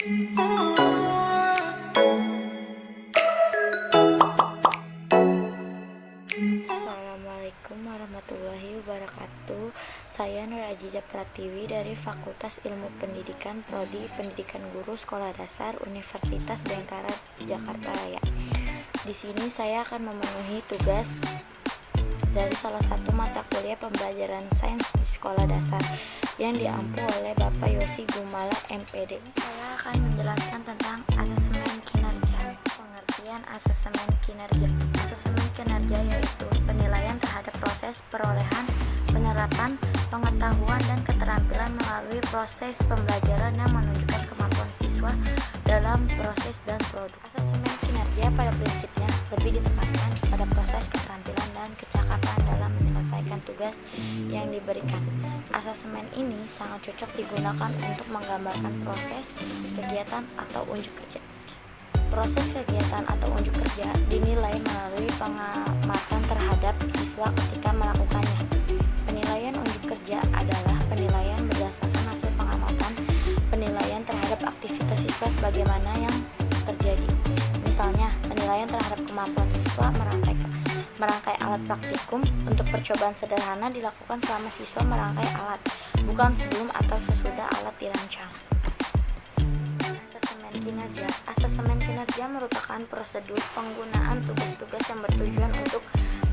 Assalamualaikum warahmatullahi wabarakatuh. Saya Nur Ajijah Pratiwi dari Fakultas Ilmu Pendidikan Prodi Pendidikan Guru Sekolah Dasar Universitas Bhayangkara Jakarta Raya. Di sini saya akan memenuhi tugas dari salah satu mata kuliah pembelajaran sains di sekolah dasar yang diampu oleh Bapak Yosi Gumala MPD. Saya akan menjelaskan tentang asesmen kinerja. Pengertian asesmen kinerja. Asesmen kinerja yaitu penilaian terhadap proses perolehan, penerapan, pengetahuan, dan keterampilan melalui proses pembelajaran yang menunjukkan kemampuan siswa dalam proses dan produk. Asesmen kinerja pada prinsipnya lebih ditekankan pada proses keterampilan dan kecakapan dalam menyelesaikan tugas yang diberikan. Asesmen ini sangat cocok digunakan untuk menggambarkan proses, kegiatan, atau unjuk kerja. Proses kegiatan atau unjuk kerja dinilai melalui pengamatan terhadap siswa ketika melakukannya. Penilaian unjuk kerja adalah penilaian berdasarkan hasil pengamatan, penilaian terhadap aktivitas siswa sebagaimana yang terjadi. Misalnya, penilaian terhadap kemampuan siswa merangkai alat praktikum untuk percobaan sederhana dilakukan selama siswa merangkai alat, bukan sebelum atau sesudah alat dirancang. Asesmen kinerja. Asesmen kinerja merupakan prosedur penggunaan tugas-tugas yang bertujuan untuk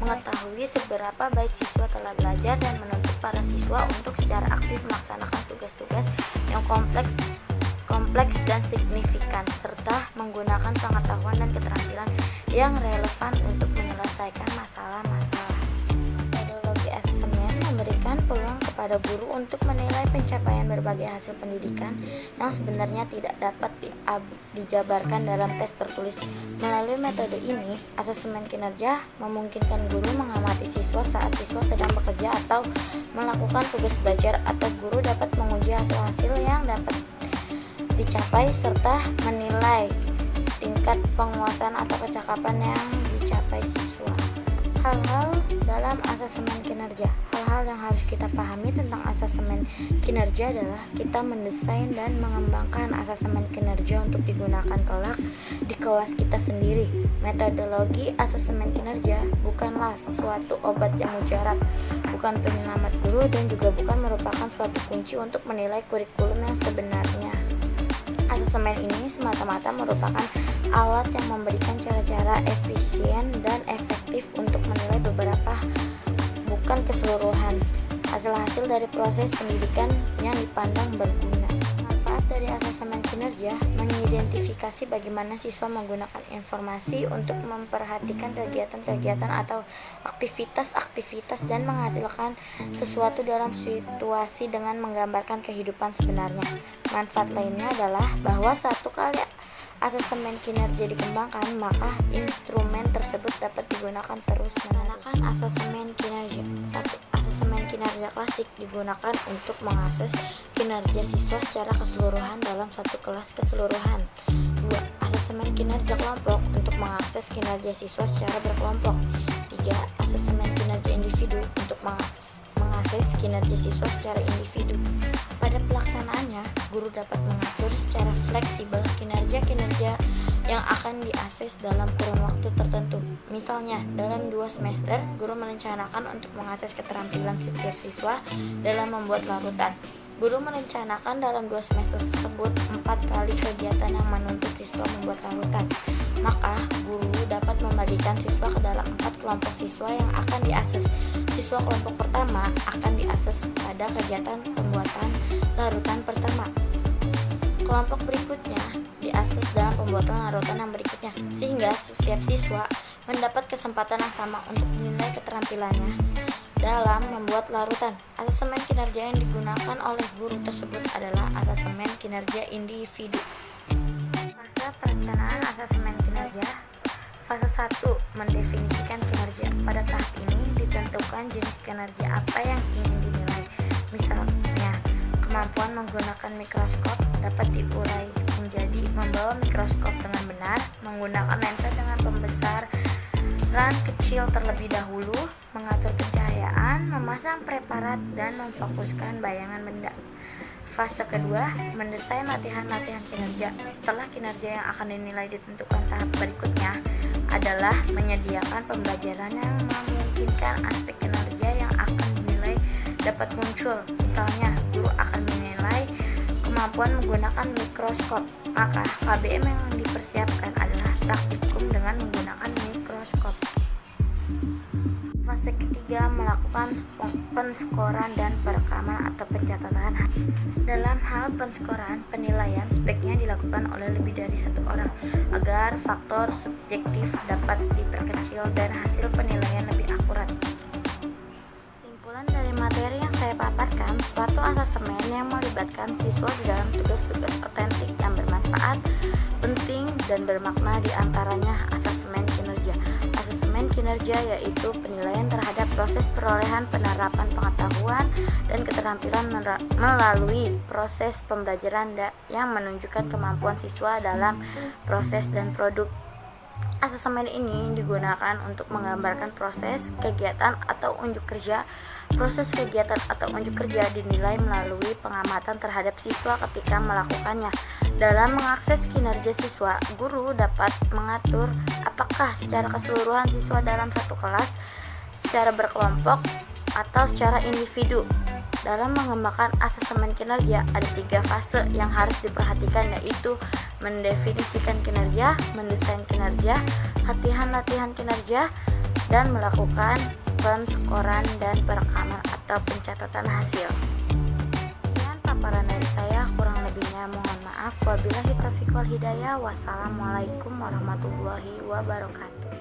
mengetahui seberapa baik siswa telah belajar dan menuntut para siswa untuk secara aktif melaksanakan tugas-tugas yang kompleks dan signifikan, serta menggunakan pengetahuan dan keterampilan yang relevan untuk menyelesaikan masalah-masalah. Metodologi asesmen memberikan peluang kepada guru untuk menilai pencapaian berbagai hasil pendidikan yang sebenarnya tidak dapat dijabarkan dalam tes tertulis. Melalui metode ini, asesmen kinerja memungkinkan guru mengamati siswa saat siswa sedang bekerja atau melakukan tugas belajar, atau guru dapat menguji hasil-hasil yang dapat dicapai serta menilai tingkat penguasaan atau kecakapan yang dicapai siswa. Hal-hal dalam asesmen kinerja. Hal-hal yang harus kita pahami tentang asesmen kinerja adalah kita mendesain dan mengembangkan asesmen kinerja untuk digunakan kelak di kelas kita sendiri. Metodologi asesmen kinerja bukanlah suatu obat yang mujarab, bukan penyelamat guru, dan juga bukan merupakan suatu kunci untuk menilai kurikulum yang sebenarnya. Asesmen ini semata-mata merupakan alat yang memberikan cara-cara efisien dan efektif untuk menilai beberapa, bukan keseluruhan, hasil-hasil dari proses pendidikan yang dipandang berguna. Manfaat dari asesmen kinerja mengidentifikasi bagaimana siswa menggunakan informasi untuk memperhatikan kegiatan-kegiatan atau aktivitas-aktivitas dan menghasilkan sesuatu dalam situasi dengan menggambarkan kehidupan sebenarnya. Manfaat lainnya adalah bahwa satu kali asesmen kinerja dikembangkan, maka instrumen tersebut dapat digunakan terus. Melaksanakan asesmen kinerja. 1. Asesmen kinerja klasik digunakan untuk mengakses kinerja siswa secara keseluruhan dalam satu kelas keseluruhan. 2. Asesmen kinerja kelompok untuk mengakses kinerja siswa secara berkelompok. 3. Asesmen kinerja individu untuk mengakses kinerja siswa secara individu. Pada pelaksanaannya, guru dapat mengatur secara fleksibel kinerja-kinerja yang akan diakses dalam kurun waktu tertentu. Misalnya, dalam 2 semester, guru merencanakan untuk mengakses keterampilan setiap siswa dalam membuat larutan. Guru merencanakan dalam 2 semester tersebut 4 kali kegiatan yang menuntut siswa membuat larutan. Maka, guru dapat membagikan siswa ke dalam 4 kelompok siswa yang akan diakses. Siswa kelompok pertama akan diakses pada kegiatan pembuatan larutan pertama. Kelompok berikutnya diakses dalam pembuatan larutan yang berikutnya, sehingga setiap siswa mendapat kesempatan yang sama untuk menilai keterampilannya dalam membuat larutan. Asesmen kinerja yang digunakan oleh guru tersebut adalah asesmen kinerja individu. Fase perencanaan asesmen kinerja. Fase 1. Mendefinisikan kinerja. Pada tahap ini ditentukan jenis kinerja apa yang ingin dinilai. Misalnya, kemampuan menggunakan mikroskop dapat diurai menjadi membawa mikroskop dengan benar, menggunakan lensa dengan pembesaran kecil terlebih dahulu, mengatur pencahayaan, memasang preparat, dan memfokuskan bayangan benda. Fase kedua, mendesain latihan-latihan kinerja. Setelah kinerja yang akan dinilai ditentukan, tahap berikutnya adalah menyediakan pembelajaran yang memungkinkan aspek kinerja yang akan dinilai dapat muncul. Misalnya, guru akan menilai kemampuan menggunakan mikroskop, maka KBM yang dipersiapkan adalah praktikum dengan menggunakan mikroskop. Fase ketiga, melakukan penskoran dan perekaman atau pencatatan. Dalam hal penskoran, penilaian sebaiknya dilakukan oleh lebih dari satu orang agar faktor subjektif dapat diperkecil dan hasil penilaian lebih akurat. Kesimpulan dari materi yang saya paparkan, suatu asesemen yang melibatkan siswa di dalam tugas-tugas otentik yang bermanfaat, penting, dan bermakna, di antaranya asesemen kinerja. Asesemen kinerja yaitu penilaian terhadap proses perolehan penerapan pengetahuan dan keterampilan melalui proses pembelajaran yang menunjukkan kemampuan siswa dalam proses dan produk. Asesemen ini digunakan untuk menggambarkan proses, kegiatan, atau unjuk kerja. Proses kegiatan atau unjuk kerja dinilai melalui pengamatan terhadap siswa ketika melakukannya. Dalam mengakses kinerja siswa, guru dapat mengatur apakah secara keseluruhan siswa dalam satu kelas, secara berkelompok, atau secara individu. Dalam mengembangkan asesemen kinerja, ada 3 fase yang harus diperhatikan, yaitu mendefinisikan kinerja, mendesain kinerja, latihan-latihan kinerja, dan melakukan penskoran dan perekaman atau pencatatan hasil. Sekian paparan dari saya, kurang lebihnya mohon maaf. Wabillahi taufiq wal hidayah. Wassalamualaikum warahmatullahi wabarakatuh.